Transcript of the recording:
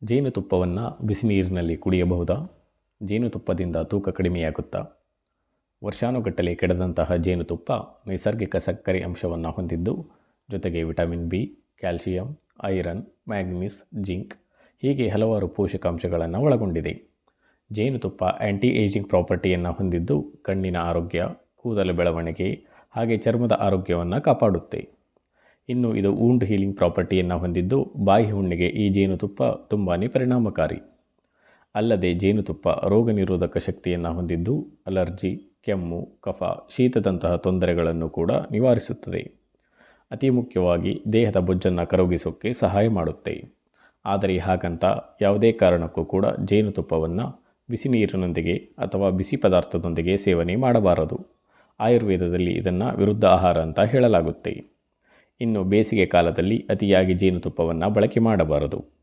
ಜೇನುತುಪ್ಪವನ್ನು ಬಿಸಿ ನೀರಿನಲ್ಲಿ ಕುಡಿಯಬಹುದಾ? ಜೇನುತುಪ್ಪದಿಂದ ತೂಕ ಕಡಿಮೆಯಾಗುತ್ತಾ? ವರ್ಷಾನುಗಟ್ಟಲೆ ಕೆಡದಂತಹ ಜೇನುತುಪ್ಪ ನೈಸರ್ಗಿಕ ಸಕ್ಕರೆ ಅಂಶವನ್ನು ಹೊಂದಿದ್ದು, ಜೊತೆಗೆ vitamin B, calcium, iron, manganese, zinc ಹೀಗೆ ಹಲವಾರು ಪೋಷಕಾಂಶಗಳನ್ನು ಒಳಗೊಂಡಿದೆ. ಜೇನುತುಪ್ಪ ಆ್ಯಂಟಿ ಏಜಿಂಗ್ ಪ್ರಾಪರ್ಟಿಯನ್ನು ಹೊಂದಿದ್ದು, ಕಣ್ಣಿನ ಆರೋಗ್ಯ, ಕೂದಲು ಬೆಳವಣಿಗೆ ಹಾಗೆ ಚರ್ಮದ ಆರೋಗ್ಯವನ್ನು ಕಾಪಾಡುತ್ತೆ. ಇನ್ನು ಇದು ವೂಂಡ್ ಹೀಲಿಂಗ್ ಪ್ರಾಪರ್ಟಿಯನ್ನು ಹೊಂದಿದ್ದು, ಬಾಯಿ ಹುಣ್ಣಿಗೆ ಈ ಜೇನುತುಪ್ಪ ತುಂಬಾ ಪರಿಣಾಮಕಾರಿ. ಅಲ್ಲದೆ ಜೇನುತುಪ್ಪ ರೋಗ ನಿರೋಧಕ ಶಕ್ತಿಯನ್ನು ಹೊಂದಿದ್ದು, ಅಲರ್ಜಿ, ಕೆಮ್ಮು, ಕಫ, ಶೀತದಂತಹ ತೊಂದರೆಗಳನ್ನು ಕೂಡ ನಿವಾರಿಸುತ್ತದೆ. ಅತಿ ಮುಖ್ಯವಾಗಿ ದೇಹದ ಬೊಜ್ಜನ್ನು ಕರಗಿಸೋಕ್ಕೆ ಸಹಾಯ ಮಾಡುತ್ತೆ. ಆದರೆ ಹಾಗಂತ ಯಾವುದೇ ಕಾರಣಕ್ಕೂ ಕೂಡ ಜೇನುತುಪ್ಪವನ್ನು ಬಿಸಿ ನೀರಿನೊಂದಿಗೆ ಅಥವಾ ಬಿಸಿ ಪದಾರ್ಥದೊಂದಿಗೆ ಸೇವನೆ ಮಾಡಬಾರದು. ಆಯುರ್ವೇದದಲ್ಲಿ ಇದನ್ನು ವಿರುದ್ಧ ಆಹಾರ ಅಂತ ಹೇಳಲಾಗುತ್ತೆ. ಇನ್ನು ಬೇಸಿಗೆ ಕಾಲದಲ್ಲಿ ಅತಿಯಾಗಿ ಜೇನುತುಪ್ಪವನ್ನು ಬಳಕೆ ಮಾಡಬಾರದು.